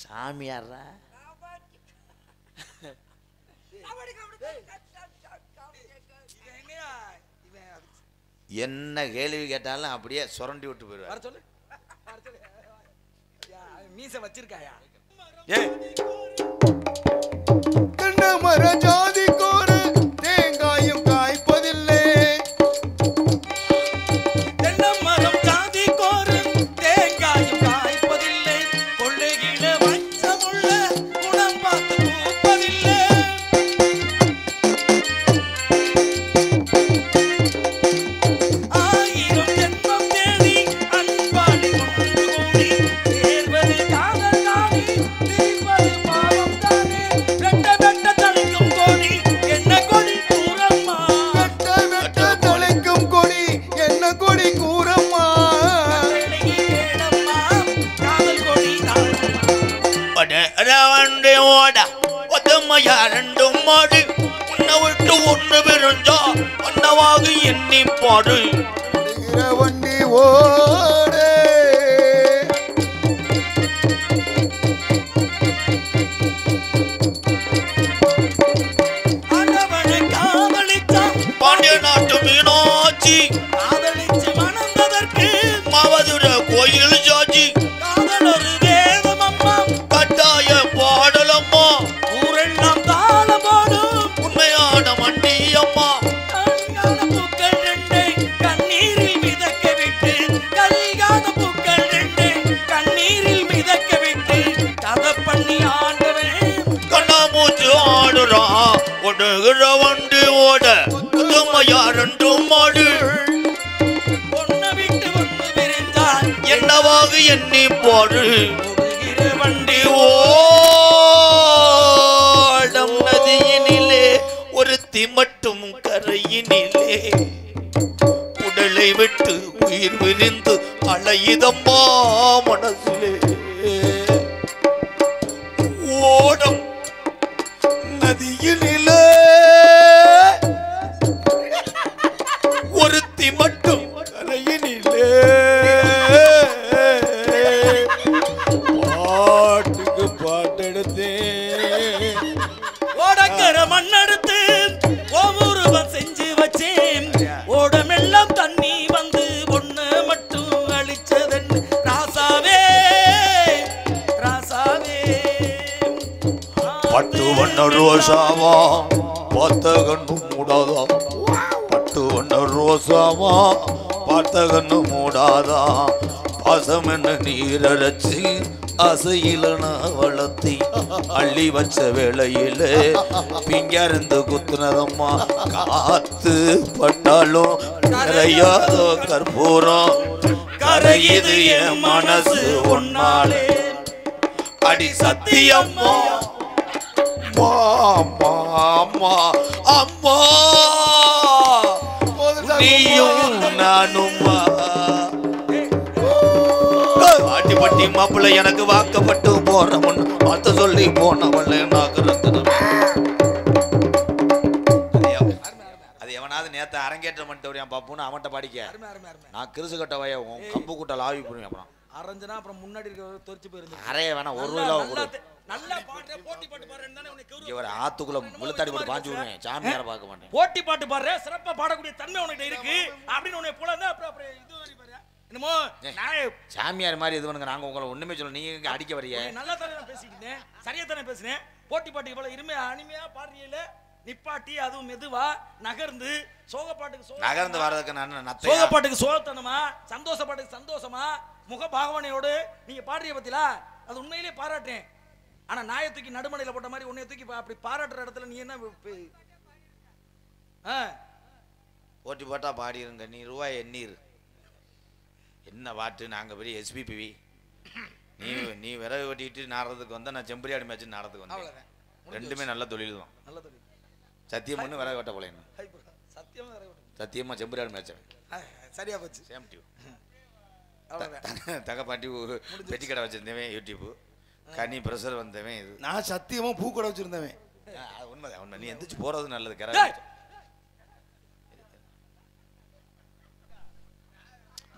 சாமியாரா என்ன கேள்வி கேட்டாலும் அப்படியே சுரண்டி விட்டு போயிடுவார். சொல்லு மீச வச்சிருக்காயா? கண்ணமர ஜாதி கோர தேங்காயும் காய்ப்பதில்லை. தென்னமரம் ஜாதி கோர தேங்காயும் காய்ப்பதில்லை. கொள்ளையில வஞ்சமுள்ள குணம் பார்த்து பூப்பதில்லை. ஆயிரம் ஜென்மம் தேடி அன்பாளி கொண்டு கூடி சேர்வது காதல் தானே, பிரிவது பாவம் தானே. வெட்ட வெட்ட தலைக்கும் கொடி என்ன கொடி கூறம்மா. வெட்ட வெட்ட தலைக்கும் கொடி என்ன கொடி கூறம்மா. வெள்ளையை கேளம்மா காதல் கொடி வண்டி ஓட ஒத்தம்மையா ரெண்டும் மாடு உன்னை விட்டு ஒண்ணு பிரிஞ்சா ஒன்னவாக எண்ணி பாடு. வண்டி ஓடு ஆண்டவனை காதலித்தான் பாண்டிய நாட்டு மீனாட்சி காதலிச்சு மணந்ததற்கு மாவதுர கோயில் ஜாஜி காதல் ஒரு வேதம் அம்மா. கட்டாய பாடலம்மா ஊரெல்லாம் தாளமாடும் உண்மையான மண்டி அம்மா. கல்யாண பூக்கள் ரெண்டை கண்ணீரில் மிதக்க விட்டு, கல்யாண பூக்கள் ரெண்டை கண்ணீரில் மிதக்க விட்டு கதை பண்ணி ஆண்டவன் கண்ணாமூச்சு ஆடுறா ஒடுகிற வண்டி ஓட ஒத்தம்மையா ரெண்டும் மாடு பொண்ணை விட்டு ஒன்று பிரிந்தால் என்னவாக எண்ணி பாடு. ஓடுகிற வண்டி ஓடம் நதியினிலே ஒருத்தி மட்டும் கரையினிலே உடலை விட்டு உயிர் விரிந்து அலையுதம்மா மனசிலே. ஓடம் நதியினிலே ஒருத்தி மட்டும் கரையினிலே பாட்டுக்கு பாட்டெடுத்தேன் ஓடக்கர மண்ணெடுத்து ஓமுருவம் செஞ்சு வச்சேன். ஓடமெல்லாம் தண்ணி வந்து ஒண்ணு மட்டும் அழிச்சதன் ராசாவே ராசாவே. பட்டு வண்ண ரோசாவா பார்த்த கண்ணு மூடாதா. பட்டு வண்ண ரோசாவா பார்த்த கண்ணு மூடாதா. பாசம் என்ன நீரரைச்சி அசையில நான் வளர்த்தி அள்ளி வச்ச வேளையில பிங்கருந்து குத்துனதம்மா. காத்து பட்டாலும் கரையாதோ கற்பூரம் கரையுது என் மனசு ஒன்னாலே. அடி சத்தியம்மா அம்மா அம்மா அம்மா நீயும் நானும்மா. பாட்டி பட்டி மாப்பிள்ளை எனக்கு வாக்கப்பட்டு போறவன் பார்த்து சொல்லி போனவன் அது எவனாவது நேத்து அரங்கேற்றம் பண்ணிட்டு பாப்புன்னு அவன்கிட்ட பாடிக்க. நான் கிருசு கட்ட வய கம்பு கூட்டல் ஆவி போடுவேன். அப்புறம் அரஞ்சனா அப்புறம் முன்னாடி இருக்க தொரிச்சு போயிருந்து அறைய வேணா ஒரு ரூபா கொடு. நல்லா பாடுற போட்டி பாட்டு பாடுறேன்னு தானே உனக்கு கௌரவம். இவர் ஆத்துக்குள்ள முழுத்தாடி போட்டு பாஞ்சு விடுவேன். சாமியார பார்க்க மாட்டேன். போட்டி பாட்டு பாடுற சிறப்பா பாடக்கூடிய தன்மை உனக்கு இருக்கு அப்படின்னு உன்னை போல இருந்தா அப்புறம் அப்புறம் இது மாதிரி பாரு. என்னமோ நான் சாமியார் மாதிரி இது பண்ணுங்க. நாங்க உங்களை ஒண்ணுமே சொல்ல நீங்க அடிக்க வரீங்க. நல்லா தானே நான் பேசிட்டு இருந்தேன். சரியா தானே பேசினேன். போட்டி பாட்டுக்கு இவ்வளவு இனிமையா அனிமையா பாடுறீல. நிப்பாட்டி அதுவும் மெதுவா நகர்ந்து சோகப்பாட்டுக்கு நகர்ந்து வர்றதுக்கு நான் நத்தையா சோகப்பாட்டுக்கு சோகத்தனமா சந்தோஷ பாட்டுக்கு சந்தோஷமா முக பாகவனையோடு நீங்க பாடுறிய பத்திலா அது உண்மையிலேயே பாராட்டேன். ஆனா நாயை தூக்கி நடுமணையில போட்ட மாதிரி உன்னைய தூக்கி அப்படி பாராட்டுற இடத்துல நீ என்ன போட்டி போட்டா பாடிருங்க. நீ ரூபாய் எண்ணீர் என்ன பாட்டு. நாங்க பெரிய எஸ்பிபிவி. நீ விறகு வெட்டிட்டு நாடுறதுக்கு வந்தா நான் செம்பரியாடி மேட்ச் நாடுறதுக்கு வந்தேன். ரெண்டுமே நல்ல தொழில் தான். நல்ல தொழில். சத்தியம் பண்ணு விறகு வெட்ட போலேன்னு சத்தியமா செம்பரியாடி மேட்ச் சரியா போச்சு. சேம் டியூ தகப்பாட்டி பெட்டி கடை வச்சிருந்தவன் யூடியூப் கனி பிரஷர் வந்தவன் இது. நான் சத்தியமா பூ கடை வச்சிருந்தவன். உண்மைதான் உண்மை. நீ எந்திரிச்சு போறது நல்லது.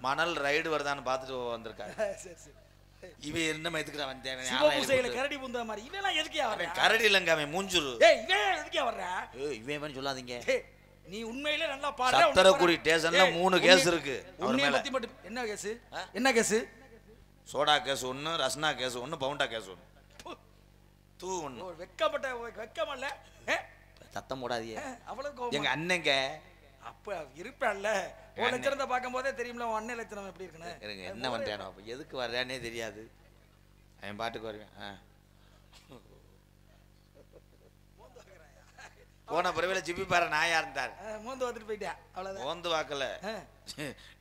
மணல் ரைடு வருதான்னு பார்த்துட்டு வந்திருக்காரு. இவன் என்ன மயத்துக்குற வந்தேன் சிவபூசையில கரடி பூந்த மாதிரி இவெல்லாம் எதுக்கியா வர்ற? கரடி இல்லங்க அவன் மூஞ்சுரு. டேய் இவன் எதுக்கியா வர்ற? இவன் சொல்லாதீங்க. நீ உண்மையிலே நல்லா பாடுற. சத்தரக்குடி ஸ்டேஷன்ல 3 கேஸ் இருக்கு. உன்னை பத்தி மட்டும் என்ன கேஸ்? என்ன case? Soda case 1, Rasna case 1, Bovonto case 1. தூ 1. வெக்கப்பட்ட வெக்கமல்ல. சத்தம் போடாதீங்க. அவ்வளவு கோவம். எங்க அண்ணங்க அப்ப இருப்பல்ல. ஒரு லட்சணத்தை பாக்கும்போதே தெரியும்ல உன் அண்ணன் லட்சணம் எப்படி இருக்குன்னு. எனக்கு என்ன பண்றானோ அப்ப எதுக்கு வர்றானே தெரியாது. அவன் பாட்டுக்கு வருவேன். போன பிறவில ஜிப்பி பாரு நாயா இருந்தார். மோந்து வந்துட்டு போயிட்டேன். அவ்வளவுதான். மோந்து வாக்கல.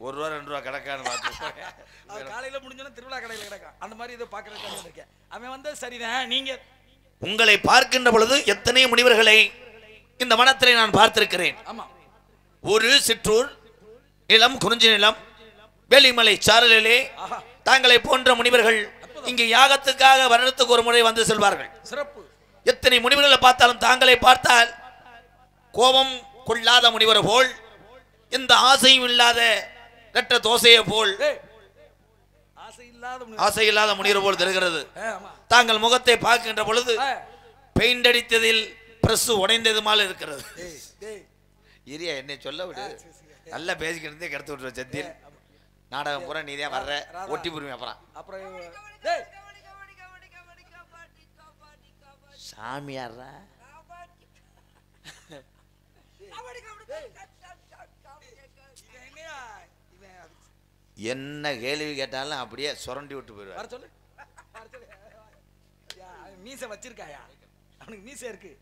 1 ரூபா 2 ரூபா கிடக்கான்னு பார்த்து. அவன் காலையில முடிஞ்சோன்னா திருவிழா கடையில கிடக்கான். அந்த மாதிரி ஏதோ பாக்குறதுக்கு வந்திருக்கேன். அவன் வந்து சரிதான். நீங்க உங்களை பார்க்கின்ற பொழுது எத்தனை முனிவர்களை இந்த வனத்திலே நான் பார்த்திருக்கிறேன். ஆமா. ஒரு சிற்றூர் நிலம், குறிஞ்சி நிலம், வேலிமலை சாரலிலே தாங்களை போன்ற முனிவர்கள் இங்கு யாகத்துக்காக வருடத்துக்கு ஒரு முறை வந்து செல்வார்கள். சிறப்பு. எத்தனை முனிவர்களை பார்த்தாலும் தாங்களை பார்த்தால் கோபம் கொள்ளாத முனிவர் போல், எந்த ஆசையும் இல்லாத ரெட்ட தோசையை போல், ஆசை இல்லாத முனிவர் போல் தெரிகிறது. தாங்கள் முகத்தை பார்க்கின்ற பொழுது பெயிண்ட் அடித்ததில் பிரஸ் உடைந்ததுமால் இருக்கிறது. இரியா என்னை சொல்ல விடு. நல்லா பேசிக்கிட்டே கிடத்து விட்டுருவ செந்தில். நாடகம் பூரா நீ தான் வர்ற. ஒட்டி புரியும் அப்புறம் சாமியாரா என்ன கேள்வி கேட்டாலும் அப்படியே சுரண்டி விட்டு போயிடுவார். சொல்லு. மீசை வச்சிருக்காயா? அவனுக்கு மீசை இருக்கு.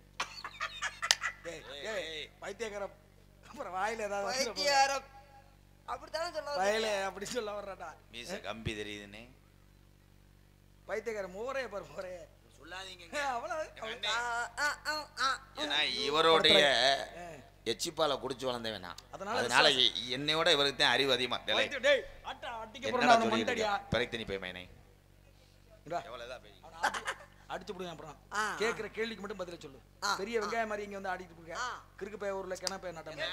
பைத்தியக்காரம். அப்புறம் வாயில ஏதாவது அப்படித்தானே சொல்ல வாயில அப்படி சொல்ல வர்றடா. மீசை கம்பி தெரியுதுன்னு பைத்தியக்காரம். மோரே பாரு மோரே சொல்லாதீங்க. இவருடைய எச்சிப்பால குடிச்சு வளர்ந்தவனா, அதனால என்னையோட இவருக்கு தான் அறிவு அதிகமா. பிரக்தனி போய் மைனை அடிச்சு போடுங்க. அப்புறம் கேக்குற கேள்விக்கு மட்டும் பதில சொல்லு. பெரிய வெங்காய மாதிரி இங்க வந்து ஆடிட்டு இருக்க. கிறுக்கு பைய ஊர்ல கிணப்பைய நட்டமே.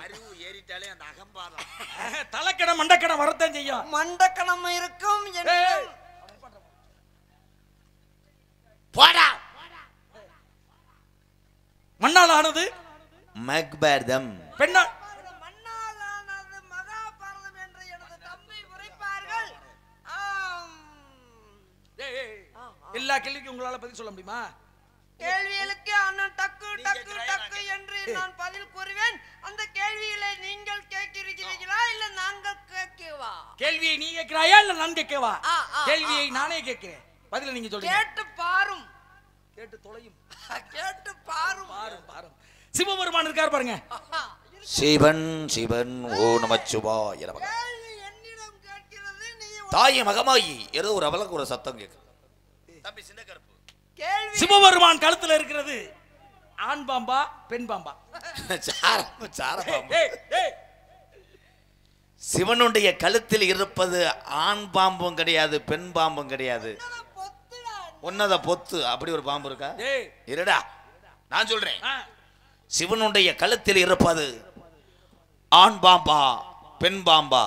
அறிவு ஏறிட்டாலே அந்த அகம்பாரம் தலைக்கணம் மண்டக்கணம் வரத்தான் செய்யும். மண்டக்கணம் இருக்கும். போடா. மண்ணால் ஆனது மக்பர்தம், பெண்ணால் மண்ணாலானது மகாபாரதம் என்று எனது தம்பி உரைப்பார்கள். எல்லா கேள்விக்கும் உங்களால பதில் சொல்ல முடியுமா? கேள்விகளுக்கு அண்ணன் டக்கு டக்கு டக்கு என்று நான் பதில் கூறுவேன். அந்த கேள்விகளை நீங்கள் கேட்கிறீர்களா இல்ல நாங்கள் கேட்கவா? கேள்வியை நீ கேட்கிறாயா இல்ல நான் கேட்கவா? கேள்வியை நானே கேட்கிறேன். பதில நீங்க சொல்லுங்க. கேட்டு பாரும். கேட்டு தொலையும். கேட்டு பாரும். பாரும் பாரும். சிவபெருமான் இருக்கார் பாருங்க. சிவன் சிவன் ஓ நமச்சிவாய நமக. கேள்வி என்னிடம் கேட்கிறது. நீ தாய் மகமாயி ஏதோ ஒரு அவலக்கு ஒரு சத்தம் கேக்குது. தம்பி சின்ன கருப்பு. கேள்வி சிவபெருமான் கழுத்துல இருக்கிறது ஆண் பாம்பா பெண் பாம்பா? சார பாம்பு. சிவனுடைய கழுத்தில் இருப்பது ஆண் பாம்பும் கிடையாது, பெண் பாம்பும் கிடையாது. உன்னத பொத்து அப்படி ஒரு பாம்பு இருக்கா? இருடா நான் சொல்றேன். சிவனுடைய கழுத்தில் இருப்பது ஆண் பாம்பா பெண் பாம்பா?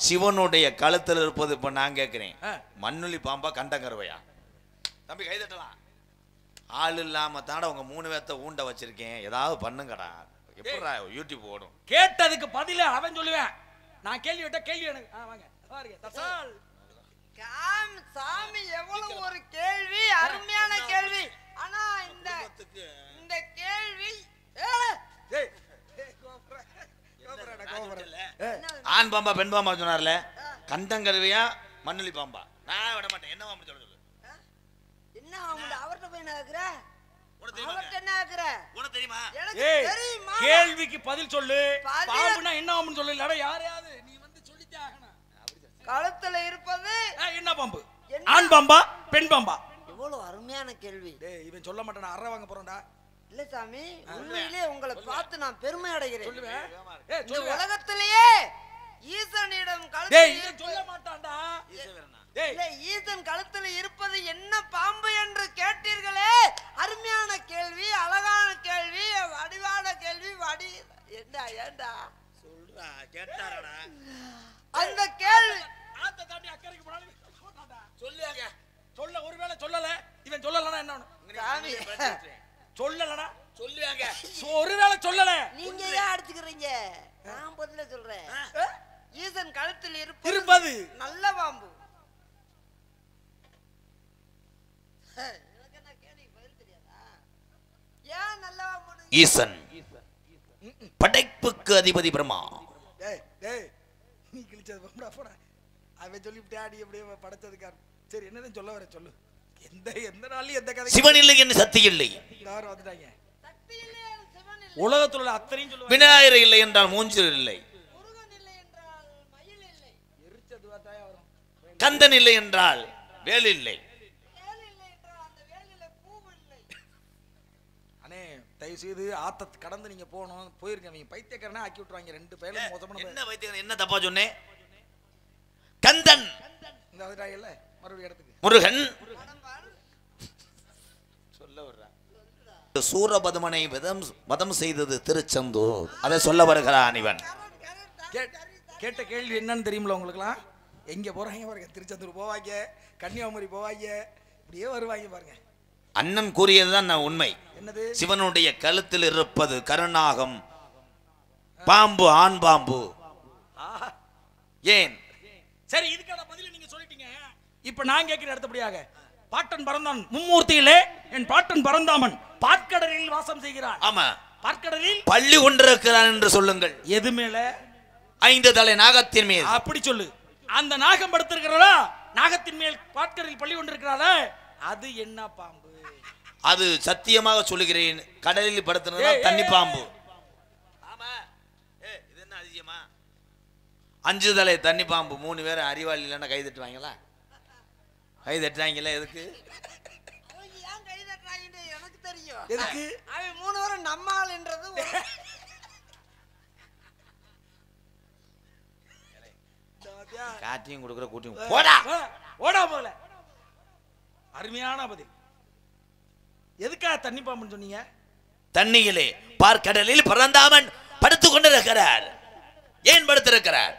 சிவனுடைய கழுத்தில் இருப்பது இப்ப நான் கேட்கிறேன், மண்ணுளி பாம்பா கண்டங்கருவையா? தம்பி கை தட்டலாம். ஆள் இல்லாம தாண்ட உங்க 3 பேர்த்த ஊண்ட வச்சிருக்கேன். ஏதாவது பண்ணுங்கடா. எப்படா யூடியூப் ஓடும்? கேட்டதுக்கு பதில அவன் சொல்லுவேன். நான் கேள்வி விட்டா கேள்வி எனக்கு வாங்க பாருங்க. தசால் சாமி எவ்வளவு ஒரு கேள்வி, அருமையான கேள்வி. ஆனா இந்த கேள்வி ஆண் பாம்பா பெண் பாம்பா சொன்னார்ல, கண்டங்கருவியா மண்ணுளி பாம்பா? நான் விட மாட்டேன். என்ன பாம்பு சொல்றது? என்ன அவர்கிட்ட போய் கேக்குற? அவர்கிட்ட என்ன கேக்குற? உனக்கு தெரியுமா? தெரியுமா? கேள்விக்கு பதில் சொல்லு. பாம்புனா என்ன பாம்புன்னு சொல்லு. இல்லடா யாரையாவது நீ வந்து சொல்லிட்டே ஆகணும். கழுத்துல இருப்பது என்ன பாம்பு? ஆண் பாம்பா பெண் பாம்பா? எவ்வளவு அருமையான கேள்வி. டேய் இவன் சொல்ல மாட்டான். நான் அற வாங்க போறேன்டா. இல்ல சாமி, உண்மையிலேயே உங்களை பார்த்து நான் பெருமை அடைகிறேன். சொல்லுவேன். இந்த உலகத்திலேயே ஈசனிடம் கழுத்தில் சொல்ல மாட்டான்டா. இல்ல ஈசன் கழுத்துல இருப்பது என்ன பாம்பு என்று கேட்டீர்களே. அருமையான கேள்வி, அழகான கேள்வி, வடிவான கேள்வி. ஏண்டா ஏண்டா சொல்றா கேட்டாரடா. அந்த கேள்வி ஆத்த தாண்டி அக்கறைக்கு போறானே சொல்லுடா. சாமி சொல்லலடா சொல்லுவாங்க. ஒருவேளை சொல்லல. நீங்க ஏன் அடிச்சுக்கிறீங்க? நான் பதில சொல்றேன். ஈசன் கழுத்தில் இருப்பது நல்ல பாம்பு. ஏன் நல்ல பாம்பு? ஈசன் படைப்புக்கு அதிபதி பிரம்மா. நீ கிழிச்சது பாம்புடா போடா. அவன் சொல்லிவிட்டு ஆடி அப்படியே படைச்சதுக்காரு. சரி என்னதான் சொல்ல வர சொல்லு. எந்த நாள்லயும் எந்த கதை சிவன் இல்லை என்று சக்தி இல்லை. எல்லாரும் வந்துட்டாங்க. உலகத்துல உள்ள அத்தனையும் சொல்லுவாங்க. விநாயகர் இல்லை என்றால் மூஞ்சல் இல்லை. முருகன் இல்லை என்றால் மயில் இல்லை. எரிச்சது வாத்தாயா வரும். கந்தன் இல்லை என்றால் வேல் இல்லை. வேல் இல்லை என்றால் அந்த வேலில பூ இல்லை. அண்ணே தயவு செய்து ஆத்த கடந்து நீங்க போகணும். போயிருங்க. அவங்க பைத்தியக்காரனா ஆக்கி விட்டுருவாங்க. ரெண்டு பேரும் மோசமான என்ன வைத்தியர் என்ன தப்பா சொன்னேன்? கந்தன் இந்த வந்துட்டாங்கல்ல மறுபடியும் இடத்துக்கு. முருகன் சொல்ல வர்றான். சூரபதுமனை வதம் செய்தது திருச்செந்தூர். அதை சொல்ல வருகிறான் இவன். கேட்ட கேள்வி என்னன்னு தெரியுமில்ல உங்களுக்குலாம்? எங்க போறாங்க பாருங்க. திருச்செந்தூர் போவாங்க, கன்னியாகுமரி போவாங்க, இப்படியே வருவாங்க பாருங்க. அண்ணன் கூறியதுதான் நான் உண்மை. என்னது? சிவனுடைய கழுத்தில் இருப்பது கருநாகம், பாம்பு, ஆண் பாம்பு. ஏன்? சரி இதுக்கான பதில நீங்க சொல்லிட்டீங்க. இப்ப நான் கேட்கிறேன் அடுத்தபடியாக. பாட்டன் பரந்தான் மும்மூர்த்தியிலே என் பாட்டன் பரந்தாமன் பாற்கடலில் வாசம் செய்கிறான். ஆமா, பாற்கடலில் பள்ளி கொண்டிருக்கிறான் என்று சொல்லுங்கள். எது மேல? 5 தலை நாகத்தின் மேல். அப்படி சொல்லு. அந்த நாகம் படுத்திருக்கிறதா? நாகத்தின் மேல் பாற்கடலில் பள்ளி கொண்டிருக்கிறாளே, அது என்ன பாம்பு? அது சத்தியமாக சொல்லுகிறேன், கடலில் படுத்தினது தண்ணி பாம்பு. ஆமா. இது என்ன அதிசயமா? 5 தலை தண்ணி பாம்பு. 3 பேரும் அறிவாளி இல்லைன்னா கை தட்டுவாங்களா? கை தட்டுறாங்களா? எதுக்கு? ஏன் கை தட்டுறாங்கன்னு எனக்கு தெரியும். எதுக்கு? அவன் 3 பேரும் நம்ம ஆளுன்றது காட்டியும் கொடுக்குற கூட்டியும் போடா ஓடா போல. அருமையான பதில். எதுக்காக தண்ணி பாம்புன்னு சொன்னீங்க? தண்ணியிலே பார்க்கடலில் பரந்தாமன் படுத்துக் கொண்டிருக்கிறார். ஏன் படுத்திருக்கிறார்?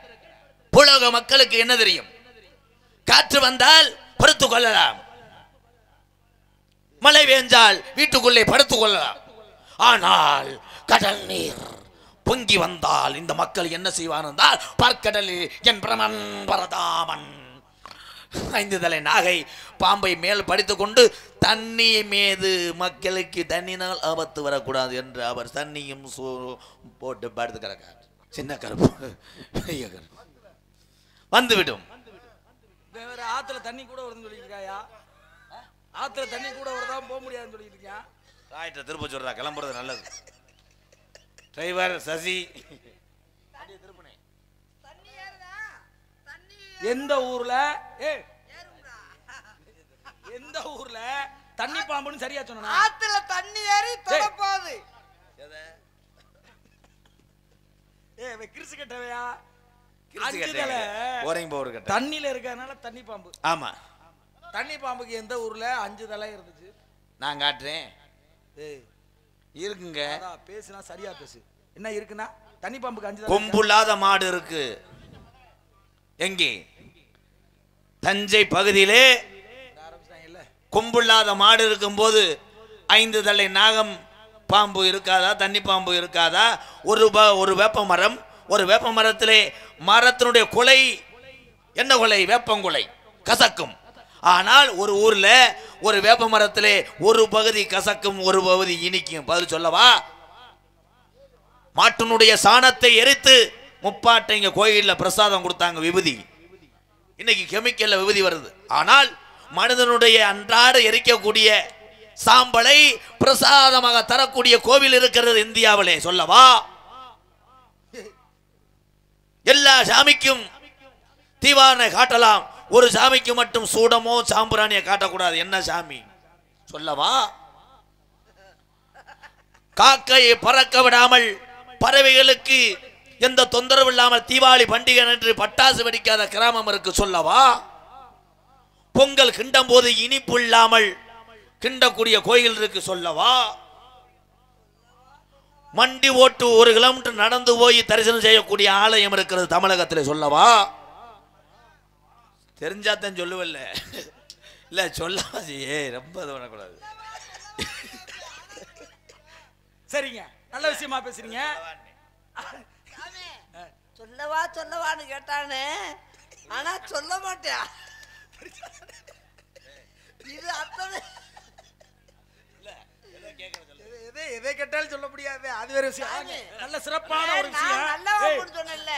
பூலோக மக்களுக்கு என்ன தெரியும்? காற்று வந்தால் படுத்துக் கொள்ளலாம், மழை பெய்ஞ்சால் வீட்டுக்குள்ளே படுத்துக் கொள்ளலாம். ஆனால் கடல் நீர் பொங்கி வந்தால் இந்த மக்கள் என்ன செய்வான் என்றால், பார்க்கடலில் என் பிரமன் பரதாமன் 5 தலை நாகை பாம்பை மேல் படித்துக் கொண்டு தண்ணி மீது மக்களுக்கு தண்ணினால் ஆபத்து வரக்கூடாது என்று அவர் தண்ணியும் போட்டு படுத்து கிடக்கார். சின்ன கருப்பு பெரிய கருப்பு வந்துவிடும். வேற ஆத்துல தண்ணி கூட வருதுன்னு சொல்லிட்டு இருக்காயா? ஆத்துல தண்ணி கூட வரதான் போக முடியாதுன்னு சொல்லிட்டு இருக்கியா? ராயிட்ட திருப்ப சொல்றா, கிளம்புறது நல்லது. டிரைவர் சசி எந்த ஊர்ல எந்த ஊர்ல தண்ணி பாம்புன்னு சரியா சொன்னா? ஆத்துல தண்ணி ஏறி தொடப்பாது. கிறிஸ்து கட்டவையா? தண்ணில இருக்கறனால தண்ணி பாம்பு. ஆமா, தண்ணி பாம்புக்கு எந்த ஊர்ல 5 தலை இருந்துச்சு? நான் காட்டுறேன். இருக்குங்க. பேசுனா சரியா பேசு. என்ன இருக்குன்னா தண்ணி பாம்புக்கு 5 தலை. கொம்புள்ளாத மாடு இருக்கு. எங்கே? தஞ்சை பகுதியிலே கொம்புள்ளாத மாடு இருக்கும் போது 5 தலை நாகம் பாம்பு இருக்காதா? தண்ணி பாம்பு இருக்காதா? ஒரு வேப்ப மரம், ஒரு வேப்ப மரத்திலே மரத்தினுடைய குலை என்ன குலை? வேப்பங்குலை கசக்கும். ஆனால் ஒரு ஊர்ல ஒரு வேப்ப மரத்திலே ஒரு பகுதி கசக்கும், ஒரு பகுதி இனிக்கும். பதில் சொல்லவா? மாட்டினுடைய சாணத்தை எரித்து முப்பாட்டை இங்க கோயில்ல பிரசாதம் கொடுத்தாங்க, விபூதி. இன்னைக்கு கெமிக்கல்ல விபூதி வருது. ஆனால் மனிதனுடைய அன்றாட எரிக்கக்கூடிய சாம்பலை பிரசாதமாக தரக்கூடிய கோவில் இருக்கிறது இந்தியாவிலே. சொல்லவா? எல்லா சாமிக்கும் தீவானை காட்டலாம், ஒரு சாமிக்கு மட்டும் சூடமோ சாம்பிராணியை காட்டக்கூடாது. என்ன சாமி? சொல்லவா? காக்கையை பறக்க விடாமல், பறவைகளுக்கு எந்த தொந்தரவு இல்லாமல் தீபாவளி பண்டிகை என்று பட்டாசு வெடிக்காத கிராமம் இருக்கு. சொல்லவா? பொங்கல் கிண்டும் போது இனிப்பு இல்லாமல் கிண்டக்கூடிய கோயில் இருக்கு. சொல்லவா? மண்டி ஓட்டு 1 கிலோமீட்டர் நடந்து போய் தரிசனம் செய்யக்கூடிய ஆலயம் இருக்கிறது தமிழகத்தில். சொல்லவா? தெரிஞ்சாத்தான் சொல்லுவல்ல, இல்ல சொல்லாது. ரொம்ப பண்ணக்கூடாது. சரிங்க, நல்ல விஷயமா பேசுறீங்க. சாமி, சொல்லவான்னு கேட்டானே, ஆனா சொல்ல மாட்டியா. இது அத்தனை எதை கேட்டாலும் சொல்ல முடியாது, அது வேற விஷயம். சாமி, நல்ல சிறப்பான ஒரு விஷயம். நல்ல வாம்புன்னு சொன்னேன்ல,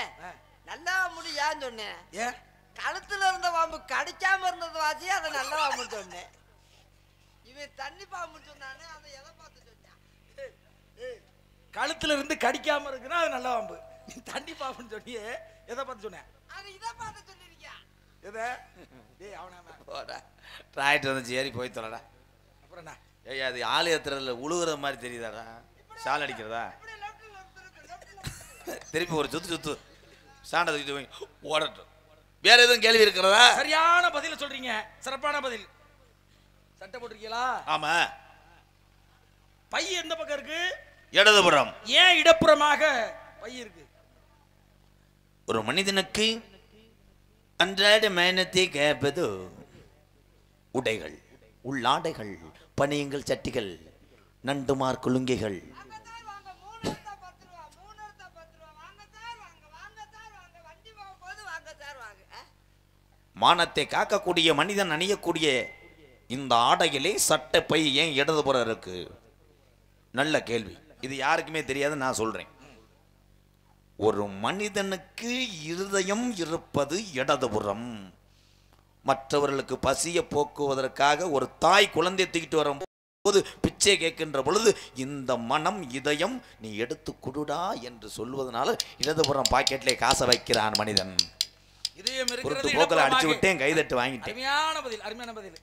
நல்ல வாம்புன்னு ஏன் சொன்னேன்? ஏன் கழுத்துல இருந்த பாம்பு கடிக்காம இருந்தது வாசி, அதை நல்ல பாம்புன்னு சொன்னேன். இவன் தண்ணி பாம்புன்னு சொன்னானே, அதை எதை பார்த்து சொன்னான்? கழுத்துல இருந்து கடிக்காம இருக்குன்னா அது நல்ல பாம்பு. நீ தண்ணி பாம்புன்னு சொன்னியே, எதை பார்த்து சொன்னேன்? அது இதை பார்த்து சொல்லிருக்கியா? எதை? டேய் அவனா போடா, டிராக்டர் வந்து ஏறி போய் தொலைடா. அப்புறம் என்ன? ஏய், அது ஆள் ஏத்துறதுல உழுகுற மாதிரி தெரியுதாடா? ஷால் அடிக்கிறதா? திருப்பி ஒரு சுத்து சாண்டை தூக்கிட்டு போய் ஓடட்டும். வேற எதுவும் கேள்வி இருக்கிறதா? சரியான பதில சொல்றீங்க, சிறப்பான பதில். சட்டை போட்டிருக்கீங்களா? ஆமா. பை எந்த பக்கம் இருக்கு? இடதுபுறம். ஏன் இடப்புறமாக பை இருக்கு? ஒரு மனிதனுக்கு அன்றாட மேனத்தை கேட்பது உடைகள், உள்ளாடைகள், பனியங்கள், சட்டிகள், நண்டுமார் குலுங்கிகள். மானத்தை காக்கக்கூடிய மனிதன் அணியக்கூடிய இந்த ஆடையிலே சட்டப்பை ஏன் இடதுபுறம் இருக்கு? நல்ல கேள்வி. இது யாருக்குமே தெரியாது, நான் சொல்றேன். ஒரு மனிதனுக்கு இருதயம் இருப்பது இடதுபுறம். மற்றவர்களுக்கு பசியை போக்குவதற்காக ஒரு தாய் குழந்தை தூக்கிட்டு வரும்போது பிச்சை கேட்கின்ற பொழுது இந்த மனம் இதயம் நீ எடுத்து குடுடா என்று சொல்வதனால இடதுபுறம் பாக்கெட்ல காசை வைக்கிறான் மனிதன். இதயம் பொறுத்து போக்கில் அடிச்சு விட்டேன், கைதட்டு வாங்கிட்டேன். அருமையான பதில், அருமையான பதில்.